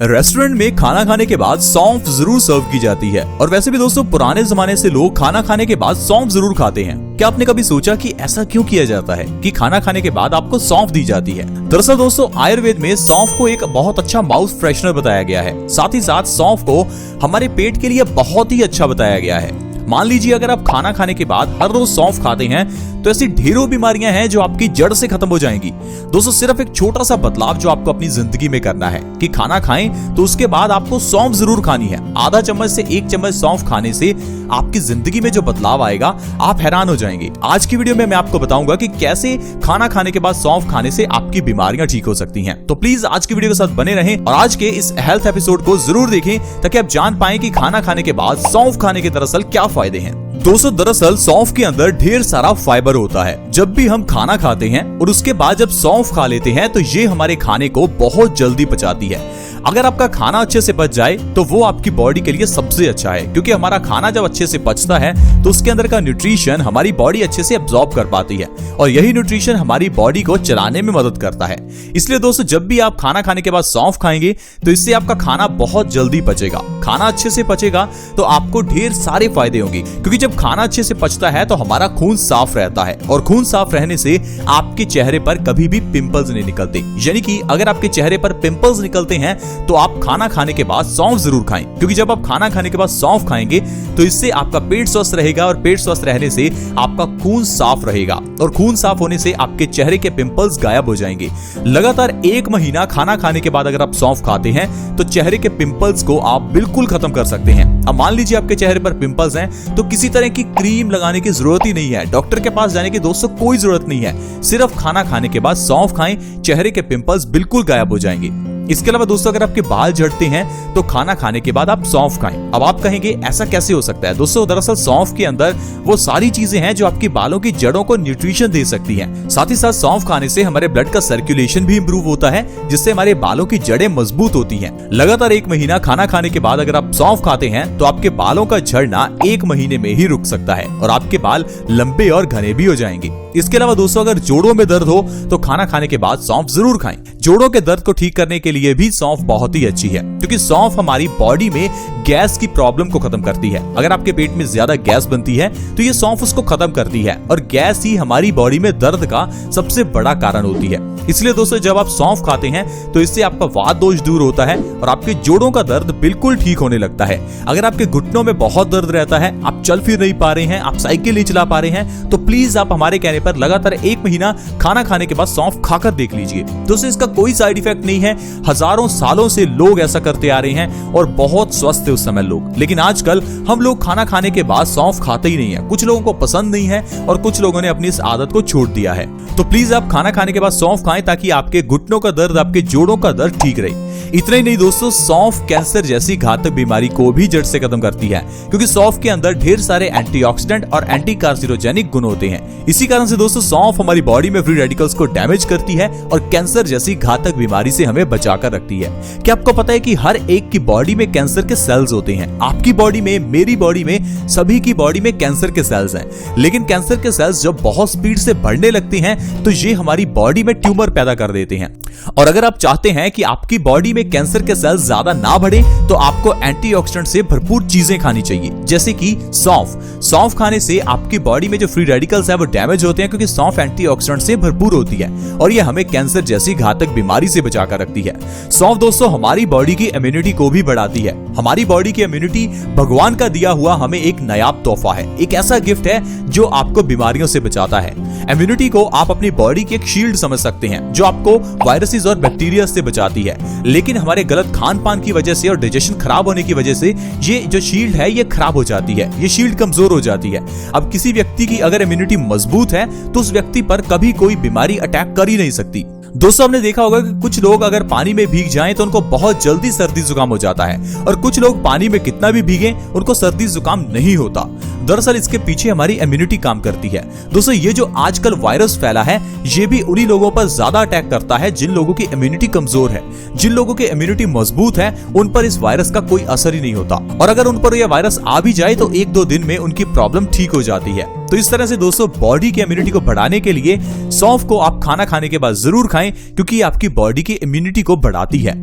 Restaurant में खाना खाने के बाद सौंफ जरूर सर्व की जाती है। और वैसे भी दोस्तों पुराने जमाने से लोग खाना खाने के बाद सौंफ जरूर खाते हैं। क्या आपने कभी सोचा कि ऐसा क्यों किया जाता है कि खाना खाने के बाद आपको सौंफ दी जाती है? दरअसल दोस्तों आयुर्वेद में सौंफ को एक बहुत अच्छा माउथ फ्रेशनर बताया गया है। साथ ही साथ सौंफ को हमारे पेट के लिए बहुत ही अच्छा बताया गया है। मान लीजिए अगर आप खाना खाने के बाद हर रोज सौंफ खाते हैं तो ऐसी ढेरों बीमारियां हैं जो आपकी जड़ से खत्म हो जाएंगी। दोस्तों सिर्फ एक छोटा सा बदलाव जो आपको अपनी जिंदगी में करना है कि खाना खाएं तो उसके बाद आपको सौंफ जरूर खानी है। आधा चम्मच से 1 चम्मच सौंफ खाने से आपकी जिंदगी में जो बदलाव आएगा आप हैरान हो जाएंगे। आज की वीडियो में मैं आपको बताऊंगा कि कैसे खाना खाने के बाद सौंफ खाने से आपकी बीमारियां ठीक हो सकती हैं। तो प्लीज आज की वीडियो के साथ बने रहें और आज के इस हेल्थ एपिसोड को जरूर देखें ताकि आप जान पाएं कि खाना खाने के बाद सौंफ खाने के दरअसल क्या फायदे हैं। दोस्तों दरअसल सौंफ के अंदर ढेर सारा फाइबर होता है। जब भी हम खाना खाते हैं और उसके बाद जब सौंफ खा लेते हैं तो ये हमारे खाने को बहुत जल्दी पचाती है। अगर आपका खाना अच्छे से पच जाए तो वो आपकी बॉडी के लिए सबसे अच्छा है, क्योंकि हमारा खाना जब अच्छे से पचता है तो उसके अंदर का न्यूट्रिशन हमारी बॉडी अच्छे से एब्जॉर्ब कर पाती है और यही न्यूट्रिशन हमारी बॉडी को चलाने में मदद करता है। इसलिए दोस्तों जब भी आप खाना खाने के बाद सौंफ खाएंगे तो इससे आपका खाना बहुत जल्दी पचेगा। खाना अच्छे से पचेगा तो आपको ढेर सारे फायदे होंगे, क्योंकि जब खाना अच्छे से पचता है तो हमारा खून साफ रहता है और खून साफ रहने से आपके चेहरे पर कभी भी पिंपल्स नहीं निकलते। यानी कि अगर आपके चेहरे पर पिंपल्स निकलते हैं तो आप खाना खाने के बाद सौंफ जरूर खाएं, क्योंकि जब आप खाना खाने के बाद सौंफ खाएंगे तो इससे आपका पेट स्वस्थ रहेगा और पेट स्वस्थ रहने से आपका खून साफ रहेगा और खून साफ होने से आपके चेहरे के पिंपल्स गायब हो जाएंगे। लगातार 1 महीना खाना खाने के बाद अगर आप सौंफ खाते हैं तो चेहरे के पिंपल्स को आप बिल्कुल खत्म कर सकते हैं। अब मान लीजिए आपके चेहरे पर पिंपल्स हैं तो किसी तरह की क्रीम लगाने की जरूरत ही नहीं है, डॉक्टर के पास जाने की दोस्तों कोई जरूरत नहीं है। सिर्फ खाना खाने के बाद सौंफ खाएं, चेहरे के पिंपल्स बिल्कुल गायब हो जाएंगे। इसके अलावा दोस्तों अगर आपके बाल झड़ते हैं तो खाना खाने के बाद आप सौंफ खाएं। अब आप कहेंगे ऐसा कैसे हो सकता है? दोस्तों दरअसल सौंफ के अंदर वो सारी चीजें हैं जो आपकी बालों की जड़ों को न्यूट्रिशन दे सकती हैं। साथ ही साथ सौंफ खाने से हमारे ब्लड का सर्कुलेशन भी इंप्रूव होता है, जिससे हमारे बालों की जड़ें मजबूत होती हैं। लगातार 1 महीना खाना खाने के बाद अगर आप सौंफ खाते हैं तो आपके बालों का झड़ना 1 महीने में ही रुक सकता है और आपके बाल लंबे और घने भी हो जाएंगे। इसके अलावा दोस्तों अगर जोड़ों में दर्द हो तो खाना खाने के बाद सौंफ जरूर खाएं। जोड़ों के दर्द को ठीक करने के लिए भी सौंफ बहुत ही अच्छी है, क्योंकि सौंफ हमारी बॉडी में गैस की प्रॉब्लम को खत्म करती है। अगर आपके पेट में ज्यादा गैस बनती है तो ये सौंफ उसको खत्म करती है और गैस ही हमारी बॉडी में दर्द का सबसे बड़ा कारण होती है। इसलिए दोस्तों जब आप सौंफ खाते हैं तो इससे आपका वात दोष दूर होता है और आपके जोड़ों का दर्द बिल्कुल ठीक होने लगता है। अगर आपके घुटनों में बहुत दर्द रहता है, आप चल फिर नहीं पा रहे हैं, आप साइकिल नहीं चला पा रहे हैं, तो प्लीज आप हमारे कहने पर लगातार 1 महीना खाना खाने के बाद सौंफ खाकर देख लीजिए। दोस्तों इसका कोई साइड इफेक्ट नहीं है। हजारों सालों से लोग ऐसा करते आ रहे हैं और बहुत स्वस्थ है उस समय लोग। लेकिन आजकल हम लोग खाना खाने के बाद सौंफ खाते ही नहीं है। कुछ लोगों को पसंद नहीं है और कुछ लोगों ने अपनी इस आदत को छोड़ दिया है। तो प्लीज आप खाना खाने के बाद सौंफ खाएं ताकि आपके घुटनों का दर्द, आपके जोड़ों का दर्द ठीक रहे। इतना ही नहीं दोस्तों, सौंफ कैंसर जैसी घातक बीमारी को भी जड़ से खत्म करती है, क्योंकि सौंफ के अंदर ढेर सारे एंटीऑक्सीडेंट और एंटी कार्सिनोजेनिक गुण होते हैं। इसी कारण से दोस्तों सौंफ हमारी बॉडी में फ्री रेडिकल्स को डैमेज करती है और कैंसर जैसी घातक बीमारी से हमें बचाकर रखती है। क्या आपको पता है कि हर एक की बॉडी में कैंसर के सेल्स होते हैं? आपकी बॉडी में, मेरी बॉडी में, सभी की बॉडी में कैंसर के सेल्स हैं। लेकिन कैंसर के सेल्स जब बहुत स्पीड से बढ़ने लगते हैं तो ये हमारी बॉडी में ट्यूमर पैदा कर देते हैं। और अगर आप चाहते हैं कि आपकी बॉडी में कैंसर के सेल्स ज्यादा ना बढ़े तो आपको एंटीऑक्सीडेंट से भरपूर चीजें खानी चाहिए, जैसे कि सौंफ। सौंफ खाने से आपकी बॉडी में जो फ्री रेडिकल्स है वो डैमेज होते हैं, क्योंकि सौंफ एंटीऑक्सीडेंट से भरपूर होती है और ये हमें कैंसर जैसी घातक बीमारी से बचाकर रखती है। सौंफ दोस्तों हमारी बॉडी की इम्यूनिटी को भी बढ़ाती है। हमारी बॉडी की इम्यूनिटी भगवान का दिया हुआ हमें एक नायाब तोहफा है, एक ऐसा गिफ्ट है जो आपको बीमारियों से बचाता है। इम्यूनिटी को आप अपनी बॉडी की एक शील्ड समझ सकते हैं जो आपको वायरसेस और बैक्टीरिया से बचाती है। लेकिन हमारे गलत खान पान की वजह से और डाइजेशन खराब होने की वजह से ये जो शील्ड है ये खराब हो जाती है, ये शील्ड कमजोर हो जाती है। अब किसी व्यक्ति की अगर इम्यूनिटी मजबूत है तो उस व्यक्ति पर कभी कोई बीमारी अटैक कर ही नहीं सकती। दोस्तों हमने देखा होगा कि कुछ लोग अगर पानी में भीग जाएं तो उनको बहुत जल्दी सर्दी जुकाम हो जाता है और कुछ लोग पानी में कितना भी भीगे उनको सर्दी जुकाम नहीं होता। दरअसल इसके पीछे हमारी इम्यूनिटी काम करती है। दोस्तों ये जो आजकल वायरस फैला है ये भी उन्हीं लोगों पर ज्यादा अटैक करता है जिन लोगों की इम्यूनिटी कमजोर है। जिन लोगों की इम्यूनिटी मजबूत है उन पर इस वायरस का कोई असर ही नहीं होता और अगर उन पर यह वायरस आ भी जाए तो 1-2 दिन में उनकी प्रॉब्लम ठीक हो जाती है। तो इस तरह से दोस्तों बॉडी की इम्यूनिटी को बढ़ाने के लिए सौंफ को आप खाना खाने के बाद जरूर खाएं, क्योंकि आपकी बॉडी की इम्यूनिटी को बढ़ाती है।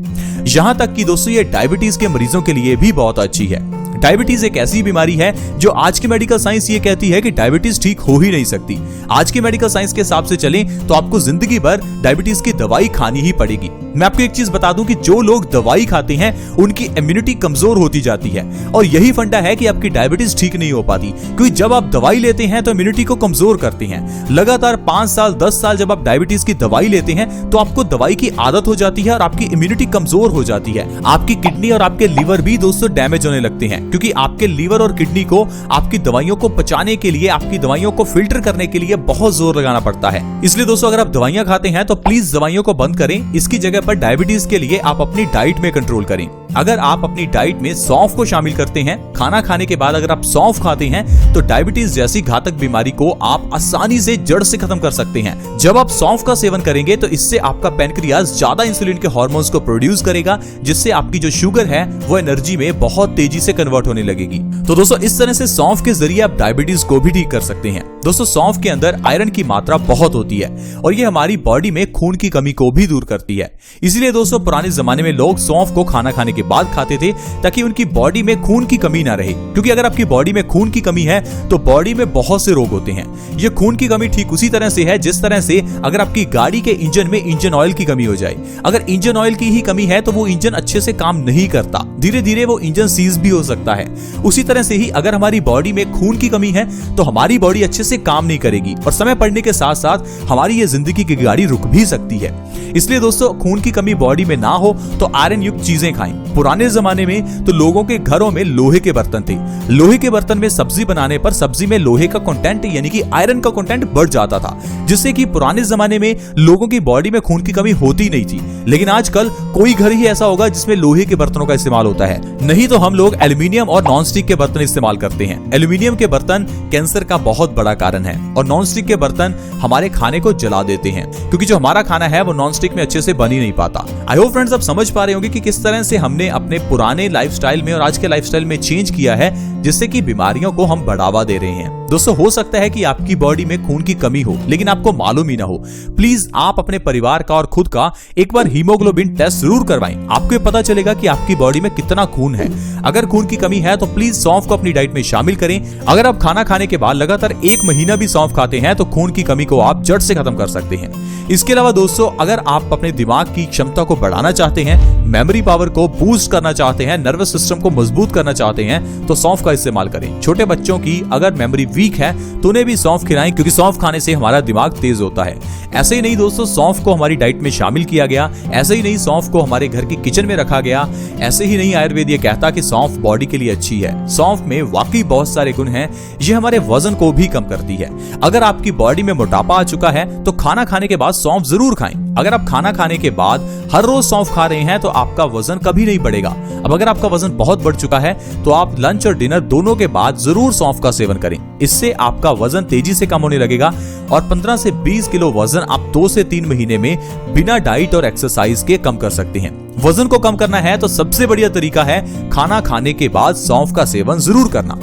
यहाँ तक कि दोस्तों ये डायबिटीज के मरीजों के लिए भी बहुत अच्छी है। डायबिटीज एक ऐसी बीमारी है जो आज की मेडिकल साइंस ये कहती है कि डायबिटीज ठीक हो ही नहीं सकती। आज की मेडिकल साइंस के हिसाब से चलें तो आपको जिंदगी भर डायबिटीज की दवाई खानी ही पड़ेगी। मैं आपको एक चीज बता दूं कि जो लोग दवाई खाते हैं उनकी इम्यूनिटी कमजोर होती जाती है, और यही फंडा है कि आपकी डायबिटीज ठीक नहीं हो पाती, क्योंकि जब आप दवाई लेते हैं तो इम्यूनिटी को कमजोर करते हैं। लगातार 5 साल 10 साल जब आप डायबिटीज की दवाई लेते हैं तो आपको दवाई की आदत हो जाती है और आपकी इम्यूनिटी कमजोर हो जाती है। आपकी किडनी और आपके लीवर भी दोस्तों डैमेज होने लगते हैं, क्योंकि आपके लीवर और किडनी को आपकी दवाइयों को पचाने के लिए, आपकी दवाइयों को फिल्टर करने के लिए बहुत जोर लगाना पड़ता है। इसलिए दोस्तों अगर आप दवाइयां खाते हैं तो प्लीज दवाइयों को बंद करें। इसकी जगह पर डायबिटीज के लिए आप अपनी डाइट में कंट्रोल करें। अगर आप अपनी डाइट में सौंफ को शामिल करते हैं, खाना खाने के बाद अगर आप सौंफ खाते हैं तो डायबिटीज जैसी घातक बीमारी को आप आसानी से जड़ से खत्म कर सकते हैं। जब आप सौंफ का सेवन करेंगे तो इससे आपका पैनक्रियाज ज्यादा इंसुलिन के हार्मोन्स को प्रोड्यूस करेगा, जिससे आपकी जो शुगर है वो एनर्जी में बहुत तेजी से कन्वर्ट होने लगेगी। तो दोस्तों इस तरह से सौंफ के जरिए आप डायबिटीज को भी ठीक कर सकते हैं। दोस्तों सौंफ के अंदर आयरन की मात्रा बहुत होती है और ये हमारी बॉडी में खून की कमी को भी दूर करती है। इसीलिए दोस्तों पुराने जमाने में लोग सौंफ को खाना खाने के बाद खाते थे, ताकि उनकी बॉडी में खून की कमी ना रहे। क्योंकि अगर आपकी बॉडी में खून की कमी है तो बॉडी में बहुत से रोग होते हैं। ये खून की कमी ठीक उसी तरह से है जिस तरह से अगर आपकी गाड़ी के इंजन में इंजन ऑयल की कमी हो जाए। अगर इंजन ऑयल की ही कमी है तो वो इंजन अच्छे से काम नहीं करता, धीरे धीरे वो इंजन सीज भी हो सकता है। उसी तरह से ही अगर हमारी बॉडी में खून की कमी है तो हमारी बॉडी अच्छे से काम नहीं करेगी और समय पड़ने के साथ साथ हमारी ये जिंदगी की गाड़ी रुक भी सकती है। इसलिए दोस्तों खून की कमी बॉडी में ना हो तो आयरन युक्त चीजें खाएं। पुराने जमाने में तो लोगों के घरों में लोहे के बर्तन थे। लोहे के बर्तन में सब्जी बनाने पर सब्जी में लोहे का कंटेंट यानी कि आयरन का कंटेंट बढ़ जाता था, जिससे कि पुराने जमाने में लोगों की बॉडी में खून की कमी होती नहीं थी। लेकिन आजकल कोई घर ही ऐसा होगा जिसमें लोहे के बर्तनों का इस्तेमाल होता है, नहीं तो हम लोग एल्यूमिनियम और नॉनस्टिक के बर्तन इस्तेमाल करते हैं। एल्यूमिनियम के बर्तन कैंसर का बहुत बड़ा कारण है और नॉनस्टिक के बर्तन हमारे खाने को जला देते हैं, क्योंकि जो हमारा खाना है वो नॉनस्टिक में अच्छे से बन ही नहीं पाता। आई होप फ्रेंड्स आप समझ पा रहे होंगे कि किस तरह से हमने अपने पुराने लाइफस्टाइल में और आज के लाइफस्टाइल में चेंज किया है, जिससे कि बीमारियों को हम बढ़ावा दे रहे हैं। दोस्तों हो सकता है कि आपकी बॉडी में खून की कमी हो लेकिन आपको मालूम ही ना हो। प्लीज आप अपने परिवार का और खुद का एक बार हीमोग्लोबिन टेस्ट जरूर करवाएं। आपको ये पता चलेगा कि आपकी बॉडी में कितना खून है। अगर खून की कमी है तो प्लीज सौंफ को अपनी डाइट में शामिल करें। अगर आप खाना खाने के बाद लगातार 1 महीना भी सौंफ खाते हैं तो खून की कमी को आप जड़ से खत्म कर सकते हैं। इसके अलावा दोस्तों अगर आप अपने दिमाग की क्षमता को बढ़ाना चाहते हैं, मेमोरी पावर को बूस्ट करना चाहते हैं, नर्वस सिस्टम को मजबूत करना चाहते हैं तो सौंफ का इस्तेमाल करें। छोटे बच्चों की अगर मेमोरी वीक है तो उन्हें भी सौंफ खिलाएं, क्योंकि सौंफ खाने से हमारा दिमाग तेज होता है। ऐसे ही नहीं दोस्तों सौंफ को हमारी डाइट में शामिल किया गया, ऐसे ही नहीं सौंफ को हमारे घर की किचन में रखा गया, ऐसे ही नहीं आयुर्वेद ये कहता कि सौंफ बॉडी के लिए अच्छी है। सौंफ में वाकई बहुत सारे गुण हैं, ये हमारे वजन को भी कम करती है। अगर आपकी बॉडी में मोटापा आ चुका है तो खाना खाने के बाद सौंफ जरूर खाएं। अगर आप खाना खाने के बाद हर रोज सौंफ खा रहे हैं तो आपका वजन कभी नहीं बढ़ेगा। अब अगर आपका वजन बहुत बढ़ चुका है तो आप लंच और डिनर दोनों के बाद जरूर सौंफ का सेवन करें। इससे आपका वजन तेजी से कम होने लगेगा और 15 से 20 किलो वजन आप 2 से 3 महीने में बिना डाइट और एक्सरसाइज के कम कर सकते हैं। वजन को कम करना है तो सबसे बढ़िया तरीका है खाना खाने के बाद सौंफ का सेवन जरूर करना।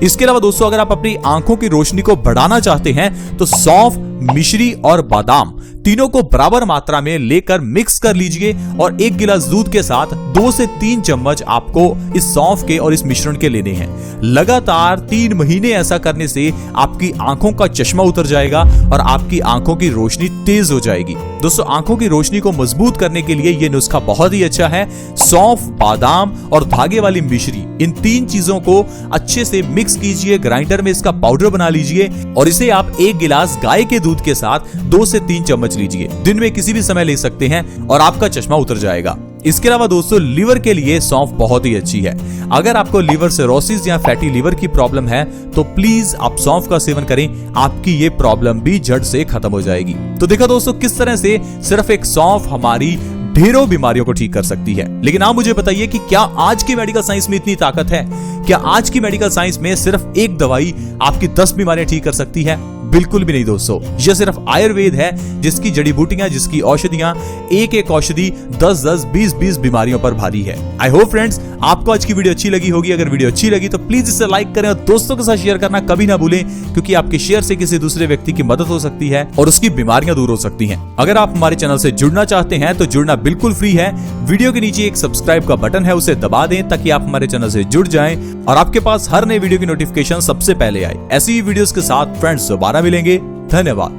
इसके अलावा दोस्तों अगर आप अपनी आंखों की रोशनी को बढ़ाना चाहते हैं तो सौंफ, मिश्री और बादाम तीनों को बराबर मात्रा में लेकर मिक्स कर लीजिए और 1 गिलास दूध के साथ 2 से 3 चम्मच आपको इस सौंफ के और इस मिश्रण के लेने हैं। लगातार 3 महीने ऐसा करने से आपकी आंखों का चश्मा उतर जाएगा और आपकी आंखों की रोशनी तेज हो जाएगी। दोस्तों आंखों की रोशनी को मजबूत करने के लिए ये नुस्खा बहुत ही अच्छा है। सौंफ, बादाम और धागे वाली मिश्री, इन 3 चीजों को अच्छे से मिक्स कीजिए, ग्राइंडर में इसका पाउडर बना लीजिए और इसे आप 1 गिलास गाय के दूध के साथ 2 से 3 चम्मच लीजिए। दिन में किसी भी समय ले सकते हैं और आपका चश्मा उतर जाएगा। इसके अलावा दोस्तों लीवर के लिए सौंफ बहुत ही अच्छी है। अगर आपको लीवर सिरोसिस या फैटी लीवर की प्रॉब्लम है तो प्लीज आप सौंफ का सेवन करें, आपकी ये प्रॉब्लम भी जड़ से खत्म हो जाएगी। तो देखा दोस्तों किस तरह से सिर्फ एक सौंफ हमारी ढेरों बीमारियों को ठीक कर सकती है। लेकिन आप मुझे बताइए कि क्या आज की मेडिकल साइंस में इतनी ताकत है? क्या आज की मेडिकल साइंस में सिर्फ एक दवाई आपकी 10 बीमारियां ठीक कर सकती है? बिल्कुल भी नहीं दोस्तों, यह सिर्फ आयुर्वेद है जिसकी जड़ी बूटियां, जिसकी औषधियां एक एक औषधि 10-10, 20-20 बीमारियों पर भारी है। आई होप फ्रेंड्स आपको आज की वीडियो अच्छी लगी होगी। अगर वीडियो अच्छी लगी तो प्लीज इसे लाइक करें और दोस्तों के साथ शेयर करना कभी ना भूलें, क्योंकि आपके शेयर से किसी दूसरे व्यक्ति की मदद हो सकती है और उसकी बीमारियां दूर हो सकती हैं। अगर आप हमारे चैनल से जुड़ना चाहते हैं तो जुड़ना बिल्कुल फ्री है। वीडियो के नीचे एक सब्सक्राइब का बटन है, उसे दबा दें ताकि आप हमारे चैनल से जुड़ जाएं और आपके पास हर नए वीडियो की नोटिफिकेशन सबसे पहले आए। ऐसी ही वीडियोस के साथ फ्रेंड्स दोबारा मिलेंगे। धन्यवाद।